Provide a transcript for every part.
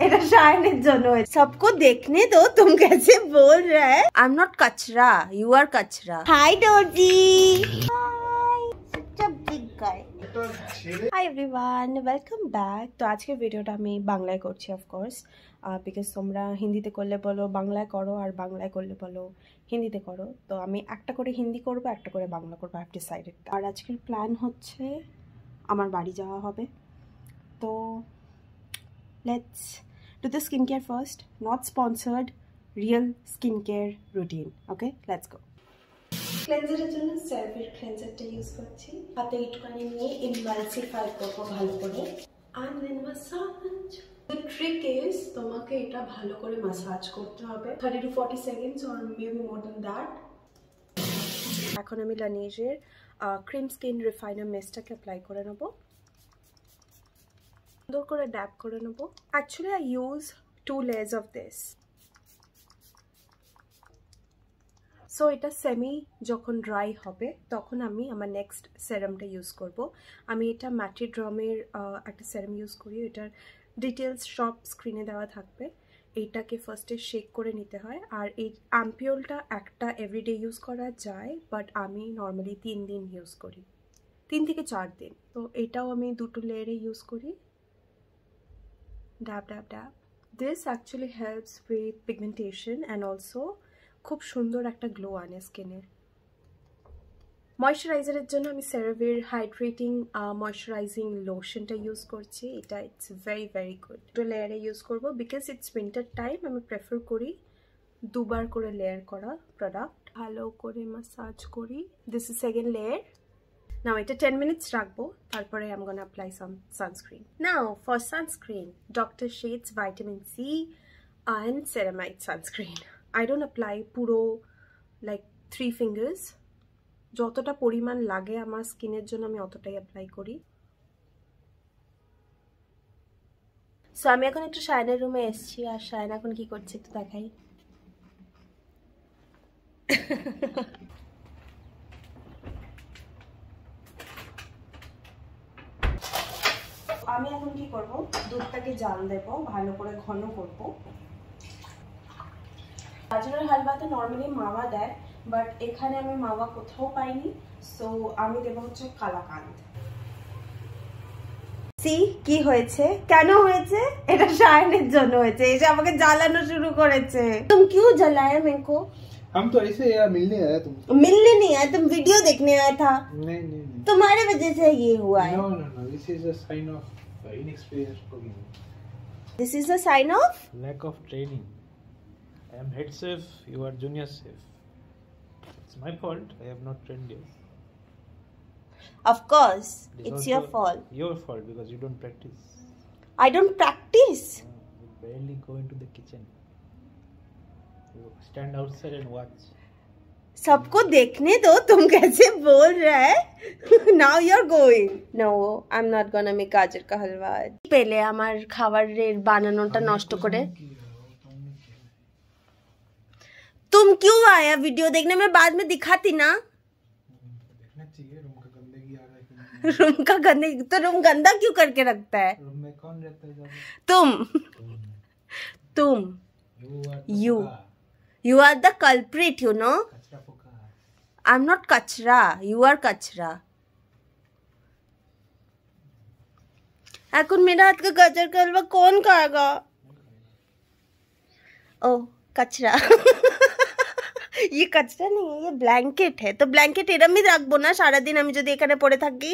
এটা শায়নের জন্য। सबको देखने दो तुम कैसे बोल रहा है। I'm not कचरा, you are कचरा। Hi Doji। Hi, such a big guy। Hi everyone, welcome back। তো আজকের ভিডিওটা আমি বাংলায় করছি of course, because তোমরা হিন্দিতে করলে বলো বাংলায় করো, আর বাংলায় করলে বলো হিন্দিতে করো। তো আমি একটা করে হিন্দি করব, একটা করে বাংলা করব, I have decided। আর আজকের প্ল্যান হচ্ছে আমার বাড়ি যাওয়া হবে। তো let's do the skincare first, not sponsored, real skincare routine। Okay, let's go। ক্লেনজারের জন্য সেরাভির ক্লেনজারটা ইউজ করছি। হাতে একটুখানি নিয়ে ইমালসিফাই করবো ভালো করে, and then massage। The trick is তোমাকে এটা ভালো করে মাসাজ করতে হবে 30 to 40 seconds or maybe more than that। এখন আমি লানিজের ক্রিম স্কিন রিফাইনার মিস্টটাকে অ্যাপ্লাই করে নেব, সুন্দর করে ড্যাপ করে নেব। Actually I use 2 layers of this। So এটা সেমি যখন ড্রাই হবে তখন আমি আমার নেক্সট সেরামটা ইউজ করব। আমি এটা ম্যাটি ড্রামের একটা সেরাম ইউজ করি, এটার ডিটেলস সব স্ক্রিনে দেওয়া থাকবে। এইটাকে ফার্স্টে শেক করে নিতে হয়, আর এই অ্যাম্পিওলটা একটা এভরিডে ইউজ করা যায়, বাট আমি নর্মালি 3 দিন ইউজ করি, 3 থেকে 4 দিন। তো এটাও আমি 2 লেয়ারে ইউজ করি। Dab dab dab. This actually helps with pigmentation and also খুব সুন্দর একটা গ্লো আনে স্কিনে। ময়শ্চারাইজারের জন্য আমি সেরাভির হাইড্রেটিং ময়শ্চারাইজিং লোশনটা ইউজ করছি। এটা ইটস ভেরি ভেরি গুড। 2 লেয়ারে ইউজ করবো বিকজ ইটস উইন্টার টাইম। আমি প্রেফার করি 2 বার করে লেয়ার করা প্রোডাক্ট। ভালো করে মাসাজ করি। This is second layer. Now এটা 10 minutes রাখবো, তারপরে I'm gonna apply some sunscreen. Now for sunscreen, Dr. Sheth's vitamin C and ceramide sunscreen. I don't apply পুরো like 3 fingers, যতটা পরিমাণ লাগে আমার স্কিনের জন্য আমি অতটাই অ্যাপ্লাই করি। সো আমি এখন একটু শায়নের রুমে এসেছি, আর শায়ন এখন কি করছে একটু দেখাই। আমি এখন কি করব, দুধটাকে জাল দেব, ভালো করে ঘন করব। গাজরের হালুয়াতে নর্মালি মাওয়া দেয়, বাট এখানে আমি মাওয়া কোথাও পাইনি, সো আমি দেব হচ্ছে কালাকাঁদ। সি কি হয়েছে, কেন হয়েছে, এটা শায়নের জন্য হয়েছে। এসে আমাকে জ্বালানো শুরু করেছে। तुम क्यों जलाया मेरे को? हम तो ऐसे यार मिलने आया तुमसे। मिलने नहीं आया, तुम वीडियो देखने आया था। नहीं नहीं नहीं, तुम्हारे वजह से ये हुआ है। No no no, this is a sign of inexperienced cooking. This is a sign of Lack of training. I am head chef, you are junior chef. It's my fault, I have not trained you. Of course, It is it's also your fault. Your fault because you don't practice. I don't practice. You barely go into the kitchen. You stand outside and watch. सबको देखने दो तुम कैसे बोल रहा है। Now you're going। No, I'm not gonna make गाजर का हलवा। पहले আমার খাবারের বানানোটা নষ্ট করে। तुम क्यों आया वीडियो देखने में, बाद में दिखाती ना। देखना चाहिए, रूम का गंदगी आ रहा है। रूम का गंदगी तो रूम गंदा क्यों करके रखता है। रूम में कौन रहता है ज्यादा? तुम you are the culprit, you know। I'm not कचरा, you are कचरा। এখন मेरा हाथ का गाजर का हलवा कौन खाएगा? ओ कचरा। ये कचरा नहीं है, ये ब्लैंकेट है। तो ब्लैंकेट এরম ही রাখবো না সারা দিন আমি যদি এখানে পড়ে থাকি।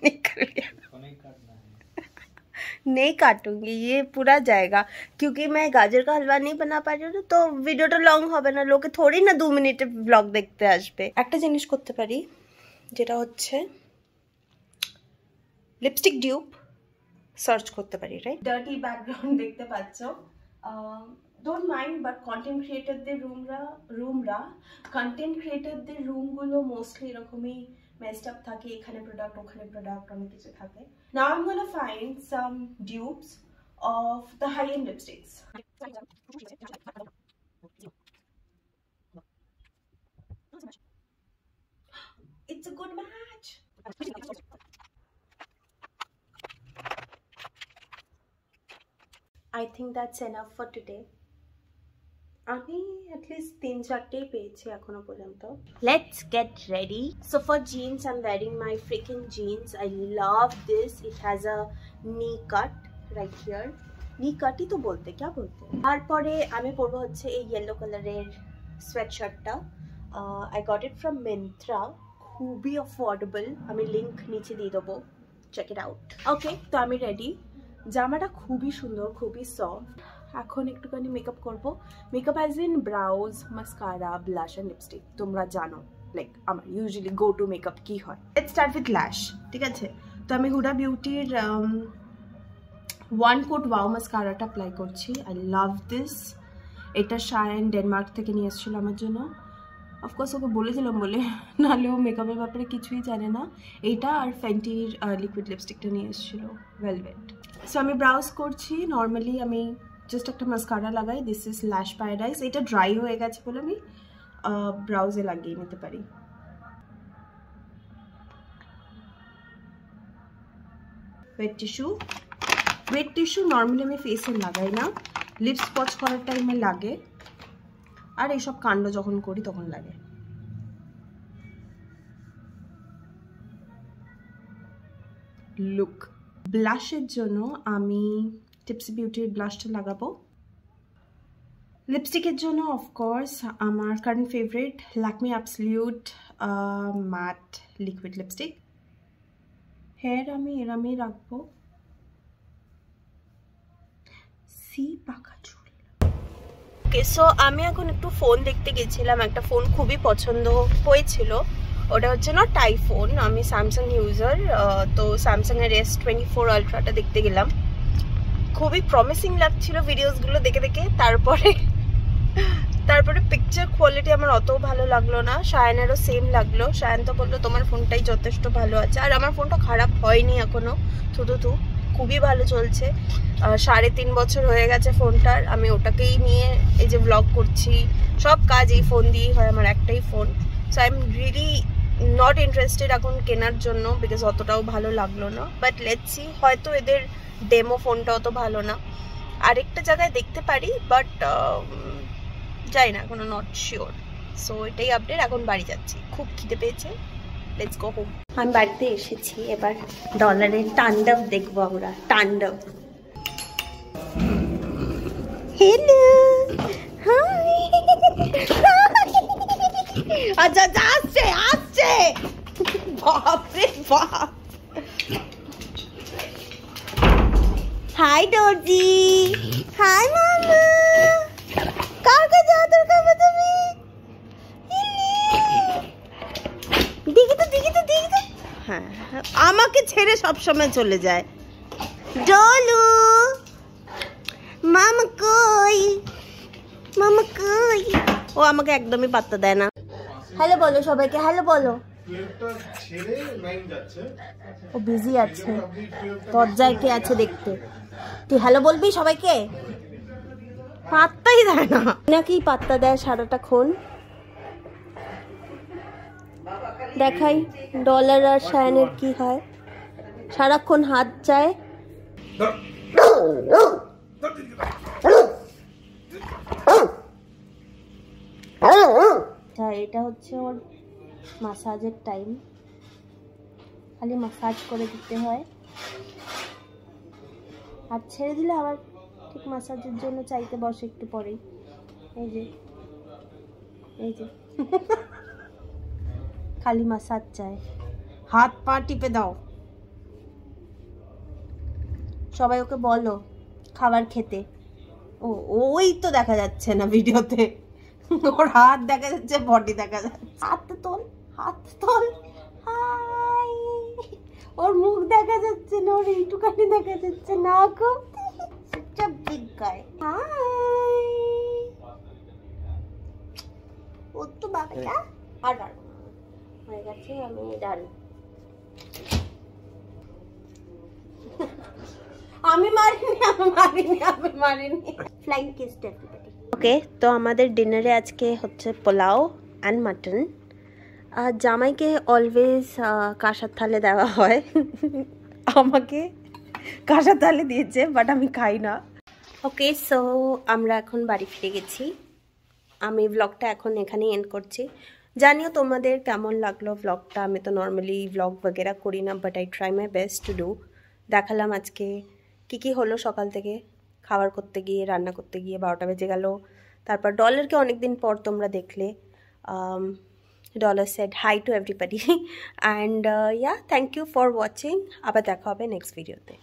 निकल गया। नहीं काटूंगी, ये पूरा जाएगा, क्योंकि मैं गाजर का हलवा नहीं बना पा रही हूँ। तो ভিডিওটা লং হবে না, লোকে থোড়ি না 2 মিনিটে ব্লগ দেখতে আসবে। একটা জিনিস করতে পারি, যেটা হচ্ছে লিপস্টিক ডিউপ সার্চ করতে পারি, রাইট। ডার্টি ব্যাকগ্রাউন্ড দেখতে পাচ্ছ, ডোন্ট মাইন্ড, বাট কন্টেন্ট ক্রিয়েটরদের রুমগুলো মোস্টলি এরকমই messed up থাকে, এখানে প্রোডাক্ট ওখানে প্রোডাক্ট অনেক কিছু থাকে। Now I'm gonna find some dupes of the high-end lipsticks. It's a good match. I think that's enough for today. আমি অ্যাটলিস্ট 3-4টেই পেয়েছি এখনো পর্যন্ত। Let's get ready. So for jeans, I'm wearing my freaking jeans. I love this. It has a knee cut right here. Knee cutই তো বলতে, क्या বলতে? তারপরে আমি পরবো হচ্ছে এই ইয়েলো কালারের সোয়েটশার্টটা। I got it from Myntra. খুবই অ্যাফোর্ডেবল। আমি লিংক নিচে দিয়ে দেবো, চেক ইট আউট। ওকে, তো আমি রেডি। জামাটা খুবই সুন্দর, খুবই সফট। এখন একটুখানি মেকআপ করবো। Makeup as in browse, mascara, blush and lipstick. তোমরা জানো লাইক আমার ইউজুয়ালি গো টু মেকআপ কি হয়। লেটস স্টার্ট উইথ ল্যাশ, ঠিক আছে? তো আমি হুডা বিউটির 1 কোট ওয়াও মাস্কারাটা অ্যাপ্লাই করছি। I love this. এটা শায়ান ডেনমার্ক থেকে নিয়ে এসেছিলো আমার জন্য। অফকোর্স ওকে বলেছিলাম বলে, নাহলেও মেকআপের ব্যাপারে কিছুই জানে না। এইটা আর ফেন্টির লিকুইড লিপস্টিকটা নিয়ে এসেছিলো, ভেলভেট। সো আমি ব্রাউজ করছি। নর্মালি আমি জাস্ট একটা মাস্কারা লাগাই। দিস ইজ ল্যাশ প্যারাডাইস। এটা ড্রাই হয়ে গেছে বলে আমি ব্রাউজে লাগিয়ে নিতে পারি। Wait tissue. Wait tissue normally আমি ফেসে লাগাই না, লিপস স্পচ করার টাইমে লাগে, আর এইসব কাণ্ড যখন করি তখন লাগে। লুক, ব্লাশের জন্য আমি টিপসি বিউটির ব্লাশটা লাগাবো। লিপস্টিকের জন্য অফকোর্স আমার current favourite Lakme absolute matte liquid lipstick. Hair আমি এরামই রাখবো। সি পাকা চুল। ওকে, সো আমি এখন একটু ফোন দেখতে গেছিলাম। একটা ফোন খুবই পছন্দ হয়েছিল, ওটা হচ্ছে না টাইফোন। আমি স্যামসাং ইউজার, তো স্যামসাংয়ের S24 আলট্রাটা দেখতে গেলাম। খুবই প্রমিসিং লাগছিল ভিডিওসগুলো দেখে দেখে। তারপরে পিকচার কোয়ালিটি আমার অত ভালো লাগলো না। শায়ানেরও সেম লাগলো। শায়ান তো বললো তোমার ফোনটাই যথেষ্ট ভালো আছে, আর আমার ফোনটা খারাপ হয়নি এখনো। থুতু খুবই ভালো চলছে। 3.5 বছর হয়ে গেছে ফোনটার। আমি ওটাকেই নিয়ে এই যে ব্লগ করছি, সব কাজ এই ফোন দিয়েই হয়। আমার একটাই phone. So I am really not interested এখন কেনার জন্য, বিকজ অতটাও ভালো লাগলো না। বাট লেটস সি, হয়তো এদের ডেমো ফোনটা অত ভালো না, আরেকটা জায়গায় দেখতে পারি, বাট যাই না এখনো, নট শিওর। সো এটাই আপডেট। এখন বাড়ি যাচ্ছি, খুব খিদে পেয়েছে। Let's go home. আমি বাড়িতে এসেছি, এবার ডলারের তাণ্ডব দেখবো আমরা। তাণ্ডব। Hello, hi. আচ্ছা আসছে আসছে, বাপরে বাপ। হাই ডর্জি। হাই মামা। কার কাছে আদর খাবে তুমি? দেখি তো হ্যাঁ, আমাকে ছেড়ে সবসময় চলে যায়। ডলু মামা কই, মামা কই? ও আমাকে একদমই পাত্তা দেয় না। হ্যালো বলো সবাইকে, হ্যালো বলো। ও বিজি আছে, দরজায় কে আছে দেখতে। তুই হ্যালো বলবি সবাইকে? পাত্তাই দেয় না। নাকি পাত্তা দেয় সারাটাক্ষণ। দেখাই ডলার আর শায়ানের কি হয়। সারাক্ষণ হাত চায়। এটা হচ্ছে ওর মাসাজের টাইম, খালি মাসাজ করে দিতে হয়। হাত ছেড়ে দিলে আবার ঠিক মাসাজের জন্য চাইতে বসে একটু পরেই। এই যে খালি মাসাজ চায়, হাত পা টিপে দাও। সবাই ওকে বলো খাবার খেতে। ওই তো দেখা যাচ্ছে না ভিডিওতে, ওর হাত দেখা যাচ্ছে, বডি দেখা যাচ্ছে। হাত তোল, হাত তোল। হাই, ওর মুখ দেখা যাচ্ছে না, ওর এইটুখানি দেখা যাচ্ছে না। খুব চুপচাপ বিগ গায়। হাই, ও তো বাবা। আর হয়ে গেছে, আমি ডান। আমি মারিনি। Flying kiss to everybody. Okay, তো আমাদের ডিনারে আজকে হচ্ছে পোলাও অ্যান্ড মাটন। জামাইকে অলওয়েজ কাঁসার থালে দেওয়া হয়, আমাকে কাঁসার থালে দিয়েছে, বাট আমি খাই না। ওকে, সো আমরা এখন বাড়ি ফিরে গেছি। আমি ব্লগটা এখন এখানেই এন্ড করছি। জানিও তোমাদের কেমন লাগলো ব্লগটা। আমি তো নর্মালি ব্লগ বগেরা করি না, but I try my best to do. দেখালাম আজকে কী হলো সকাল থেকে, খাবার করতে গিয়ে, রান্না করতে গিয়ে 12টা বেজে গেল। তারপর ডলারকে অনেক দিন পর তোমরা দেখলে। Dollar said hi to everybody and yeah, thank you for watching. আবার দেখা হবে নেক্সট ভিডিওতে।